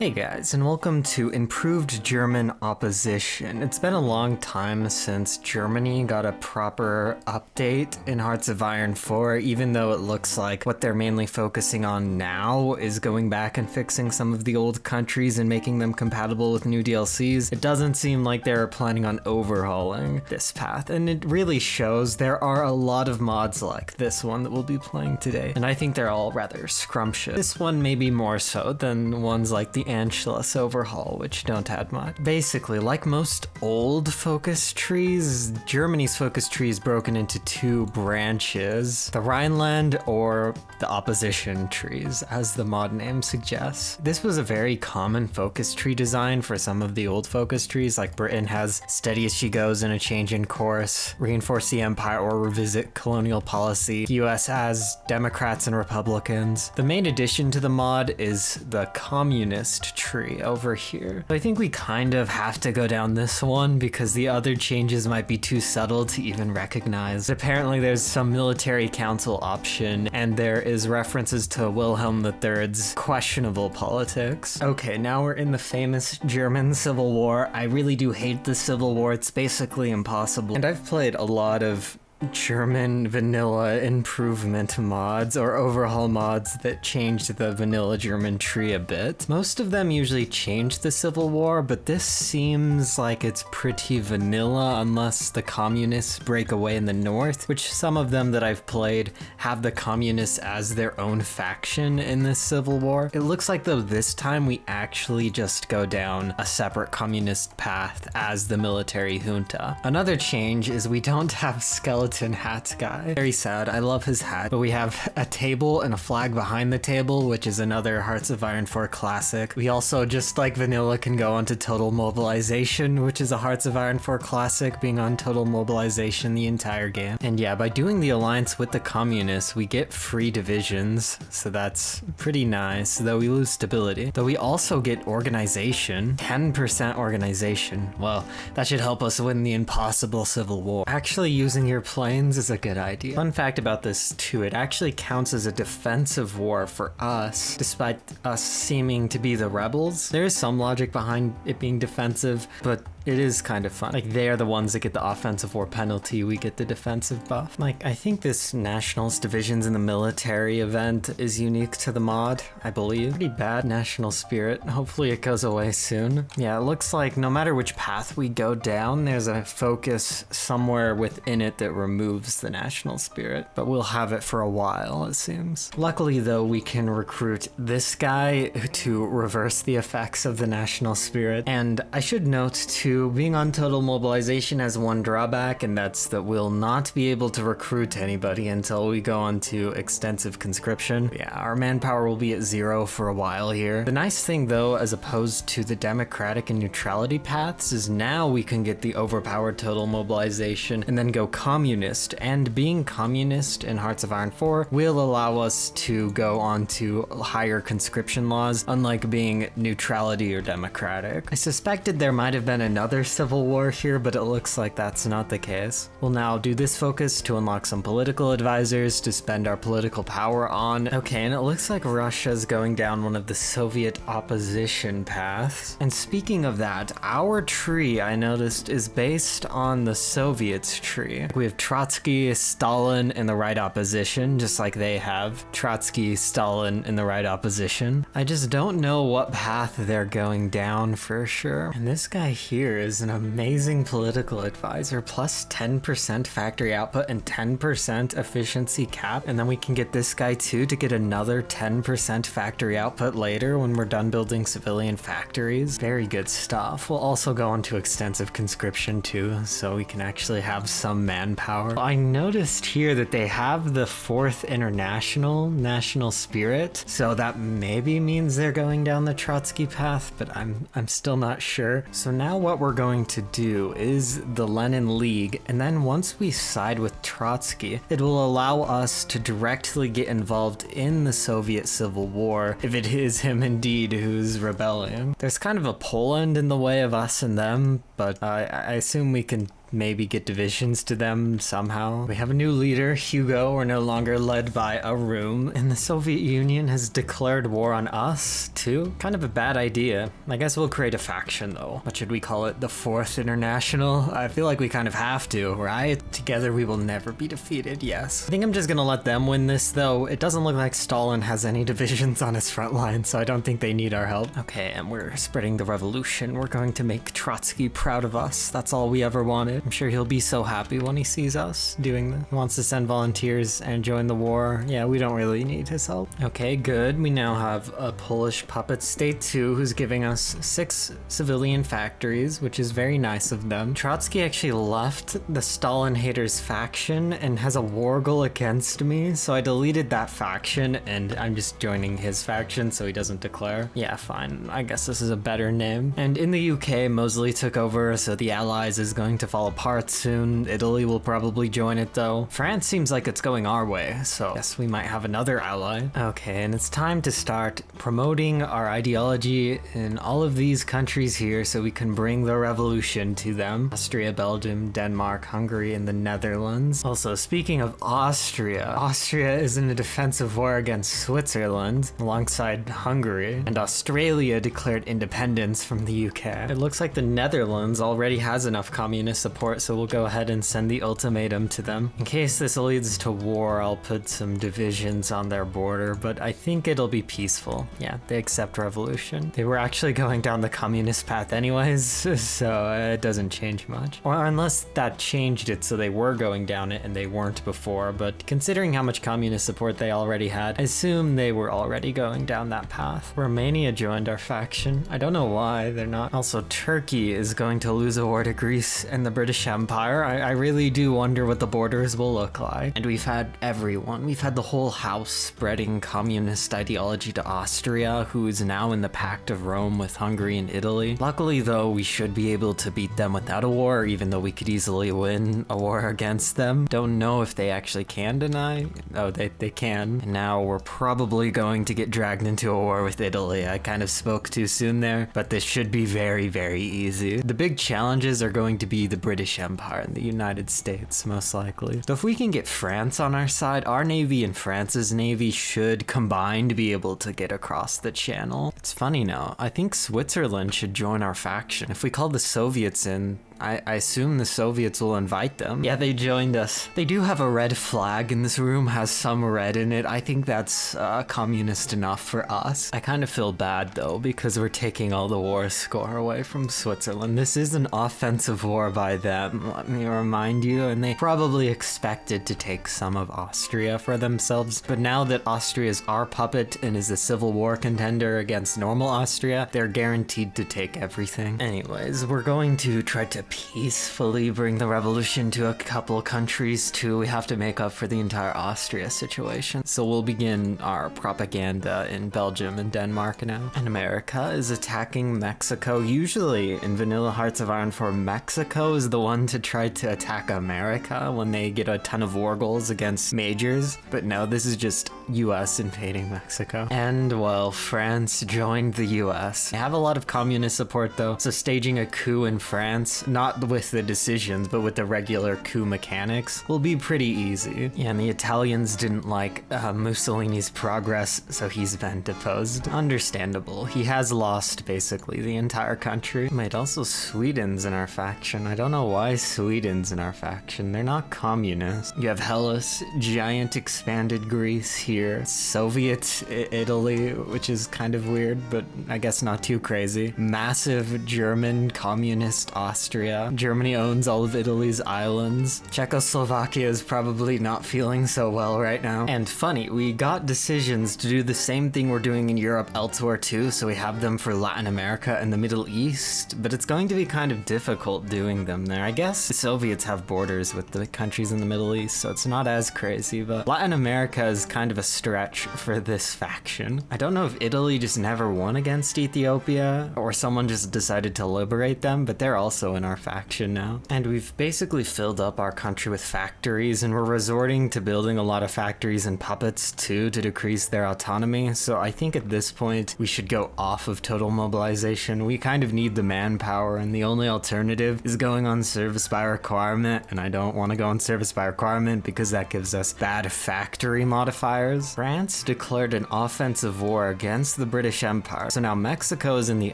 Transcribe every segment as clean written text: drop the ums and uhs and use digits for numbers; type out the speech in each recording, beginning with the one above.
Hey guys, and welcome to Improved German Opposition. It's been a long time since Germany got a proper update in Hearts of Iron 4, even though it looks like what they're mainly focusing on now is going back and fixing some of the old countries and making them compatible with new DLCs. It doesn't seem like they're planning on overhauling this path, and it really shows. There are a lot of mods like this one that we'll be playing today, and I think they're all rather scrumptious. This one maybe more so than ones like the Anschluss overhaul, which don't add much. Basically, like most old focus trees, Germany's focus tree is broken into two branches, the Rhineland or the opposition trees, as the mod name suggests. This was a very common focus tree design for some of the old focus trees, like Britain has steady as she goes in a change in course, reinforce the empire or revisit colonial policy. The US has Democrats and Republicans. The main addition to the mod is the communist tree over here. I think we kind of have to go down this one because the other changes might be too subtle to even recognize. Apparently there's some military council option, and there is references to Wilhelm III's questionable politics. Okay, now we're in the famous German Civil War. I really do hate the Civil War. It's basically impossible. And I've played a lot of German vanilla improvement mods or overhaul mods that changed the vanilla German tree a bit. Most of them usually change the Civil War, but this seems like it's pretty vanilla unless the communists break away in the north, which some of them that I've played have the communists as their own faction in this Civil War. It looks like though this time we actually just go down a separate communist path as the military junta. Another change is we don't have skeleton hat guy. Very sad. I love his hat. But we have a table and a flag behind the table, which is another Hearts of Iron 4 classic. We also, just like vanilla, can go onto total mobilization, which is a Hearts of Iron 4 classic, being on total mobilization the entire game. And yeah, by doing the alliance with the communists, we get free divisions, so that's pretty nice, though we lose stability. Though we also get organization, 10% organization. Well, that should help us win the impossible civil war. Actually using your planes is a good idea. Fun fact about this too, it actually counts as a defensive war for us, despite us seeming to be the rebels. There is some logic behind it being defensive, but it is kind of fun. Like, they are the ones that get the offensive war penalty, we get the defensive buff. Like, I think this Nationals Divisions in the Military event is unique to the mod, I believe. Pretty bad national spirit. Hopefully it goes away soon. Yeah, it looks like no matter which path we go down, there's a focus somewhere within it that removes the national spirit, but we'll have it for a while, it seems. Luckily though, we can recruit this guy to reverse the effects of the national spirit. And I should note too, being on total mobilization has one drawback, and that's that we'll not be able to recruit anybody until we go on to extensive conscription. Yeah, our manpower will be at 0 for a while here. The nice thing though, as opposed to the democratic and neutrality paths, is now we can get the overpowered total mobilization and then go communist, and being communist in Hearts of Iron 4 will allow us to go on to higher conscription laws, unlike being neutrality or democratic. I suspected there might have been another civil war here, but it looks like that's not the case. We'll now do this focus to unlock some political advisors to spend our political power on. Okay, and it looks like Russia's going down one of the Soviet opposition paths. And speaking of that, our tree, I noticed, is based on the Soviets tree. We have Trotsky, Stalin in the right opposition, just like they have Trotsky, Stalin in the right opposition. I just don't know what path they're going down for sure. And this guy here is an amazing political advisor, plus 10% factory output and 10% efficiency cap. And then we can get this guy too to get another 10% factory output later when we're done building civilian factories. Very good stuff. We'll also go into extensive conscription too, so we can actually have some manpower. I noticed here that they have the 4th International National Spirit, so that maybe means they're going down the Trotsky path, but I'm still not sure. So now what we're going to do is the Lenin League, and then once we side with Trotsky, it will allow us to directly get involved in the Soviet Civil War, if it is him indeed who's rebelling. There's kind of a Poland in the way of us and them, but I assume we can maybe get divisions to them somehow. We have a new leader, Hugo. We're no longer led by a room. And the Soviet Union has declared war on us, too? Kind of a bad idea. I guess we'll create a faction, though. What should we call it? The Fourth International? I feel like we kind of have to, right? Together we will never be defeated, yes. I think I'm just gonna let them win this, though. It doesn't look like Stalin has any divisions on his front line, so I don't think they need our help. Okay, and we're spreading the revolution. We're going to make Trotsky proud of us. That's all we ever wanted. I'm sure he'll be so happy when he sees us doing this. He wants to send volunteers and join the war. Yeah, we don't really need his help. Okay, good. We now have a Polish puppet state too, who's giving us 6 civilian factories, which is very nice of them. Trotsky actually left the Stalin haters faction and has a war goal against me, so I deleted that faction and I'm just joining his faction so he doesn't declare. Yeah, fine. I guess this is a better name. And in the UK, Mosley took over, so the Allies is going to fall apart soon. Italy will probably join it though. France seems like it's going our way, so I guess we might have another ally. Okay, and it's time to start promoting our ideology in all of these countries here so we can bring the revolution to them. Austria, Belgium, Denmark, Hungary, and the Netherlands. Also, speaking of Austria is in a defensive war against Switzerland alongside Hungary, and Australia declared independence from the UK. It looks like the Netherlands already has enough communist support, so we'll go ahead and send the ultimatum to them. In case this leads to war, I'll put some divisions on their border, but I think it'll be peaceful. Yeah, they accept revolution. They were actually going down the communist path anyways, so it doesn't change much. Or unless that changed it so they were going down it and they weren't before, but considering how much communist support they already had, I assume they were already going down that path. Romania joined our faction. I don't know why they're not. Also, Turkey is going to lose a war to Greece and the British Empire. I really do wonder what the borders will look like. And we've had everyone. We've had the whole house spreading communist ideology to Austria, who is now in the Pact of Rome with Hungary and Italy. Luckily, though, we should be able to beat them without a war, even though we could easily win a war against them. Don't know if they actually can deny. Oh, they can. And now we're probably going to get dragged into a war with Italy. I kind of spoke too soon there, but this should be very, very easy. The big challenges are going to be the British Empire and the United States, most likely. So if we can get France on our side, our navy and France's navy should combine to be able to get across the channel. It's funny now. I think Switzerland should join our faction. If we call the Soviets in, I assume the Soviets will invite them. Yeah, they joined us. They do have a red flag, and this room has some red in it. I think that's communist enough for us. I kind of feel bad, though, because we're taking all the war score away from Switzerland. This is an offensive war by them, let me remind you, and they probably expected to take some of Austria for themselves. But now that Austria is our puppet and is a civil war contender against normal Austria, they're guaranteed to take everything. Anyways, we're going to try to peacefully bring the revolution to a couple countries too. We have to make up for the entire Austria situation. So we'll begin our propaganda in Belgium and Denmark now. And America is attacking Mexico. Usually in Vanilla Hearts of Iron 4, Mexico is the one to try to attack America when they get a ton of war goals against majors. But no, this is just US invading Mexico. And well, France joined the US. They have a lot of communist support though, so staging a coup in France, not with the decisions, but with the regular coup mechanics, will be pretty easy. Yeah, and the Italians didn't like Mussolini's progress, so he's been deposed. Understandable. He has lost basically the entire country. Wait, also Sweden's in our faction. I don't know why Sweden's in our faction. They're not communist. You have Hellas, giant expanded Greece here, Soviet Italy, which is kind of weird, but I guess not too crazy. Massive German communist Austria. Germany owns all of Italy's islands. Czechoslovakia is probably not feeling so well right now. And funny, we got decisions to do the same thing we're doing in Europe elsewhere too, so we have them for Latin America and the Middle East, but it's going to be kind of difficult doing them there. I guess the Soviets have borders with the countries in the Middle East, so it's not as crazy, but Latin America is kind of a stretch for this faction. I don't know if Italy just never won against Ethiopia, or someone just decided to liberate them, but they're also in our faction now. And we've basically filled up our country with factories, and we're resorting to building a lot of factories and puppets too to decrease their autonomy. So I think at this point we should go off of total mobilization. We kind of need the manpower, and the only alternative is going on service by requirement, and I don't want to go on service by requirement because that gives us bad factory modifiers. France declared an offensive war against the British Empire, so now Mexico is in the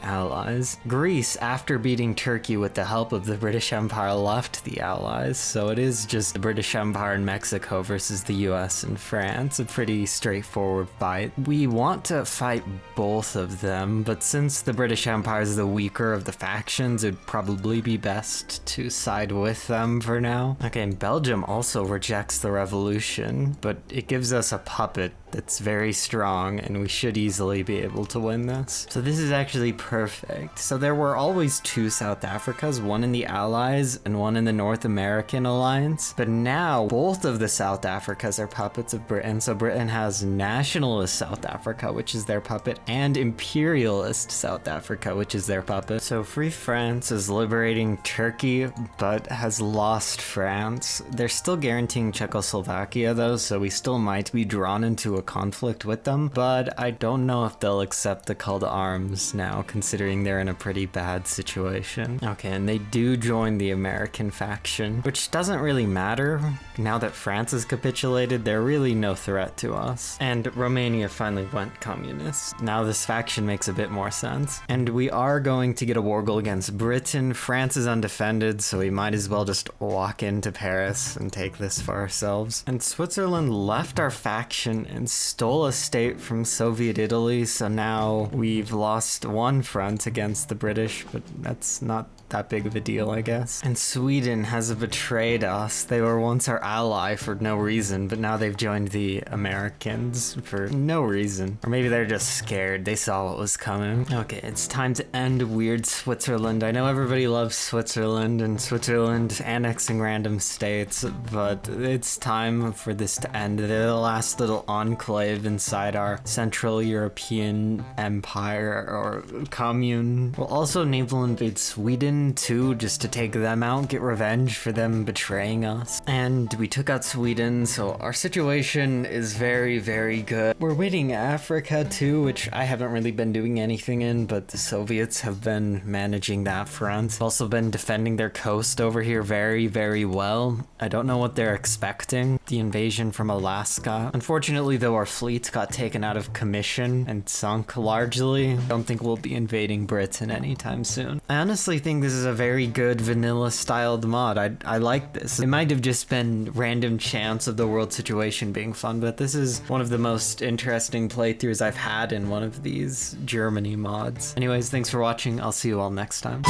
Allies. Greece, after beating Turkey with the help of the British Empire, left the Allies, so it is just the British Empire and Mexico versus the US and France. A pretty straightforward fight. We want to fight both of them, but since the British Empire is the weaker of the factions, it'd probably be best to side with them for now. Okay, and Belgium also rejects the revolution, but it gives us a puppet that's very strong, and we should easily be able to win this. So this is actually perfect. So there were always two South Africas, one in the Allies and one in the North American Alliance, but now both of the South Africas are puppets of Britain. So Britain has nationalist South Africa, which is their puppet, and imperialist South Africa, which is their puppet. So Free France is liberating Turkey, but has lost France. They're still guaranteeing Czechoslovakia though, so we still might be drawn into a conflict with them, but I don't know if they'll accept the call to arms now, considering they're in a pretty bad situation. Okay, and they do join the American faction, which doesn't really matter. Now that France has capitulated, they're really no threat to us. And Romania finally went communist. Now this faction makes a bit more sense. And we are going to get a war goal against Britain. France is undefended, so we might as well just walk into Paris and take this for ourselves. And Switzerland left our faction and stole a state from Soviet Italy, so now we've lost one front against the British, but that's not that big of a deal, I guess. And Sweden has betrayed us. They were once our ally for no reason, but now they've joined the Americans for no reason. Or maybe they're just scared. They saw what was coming. Okay, it's time to end weird Switzerland. I know everybody loves Switzerland and Switzerland annexing random states, but it's time for this to end. They're the last little enclave inside our Central European Empire or commune. We'll also naval invade Sweden too, just to take them out, get revenge for them betraying us. And we took out Sweden, so our situation is very, very good. We're winning Africa too, which I haven't really been doing anything in, but the Soviets have been managing that front. Also been defending their coast over here very, very well. I don't know what they're expecting. The invasion from Alaska. Unfortunately though, our fleet got taken out of commission and sunk largely. Don't think we'll be invading Britain anytime soon. I honestly think this is a very good vanilla styled mod. I like this. It might have just been random chance of the world situation being fun, but this is one of the most interesting playthroughs I've had in one of these Germany mods. Anyways, thanks for watching. I'll see you all next time.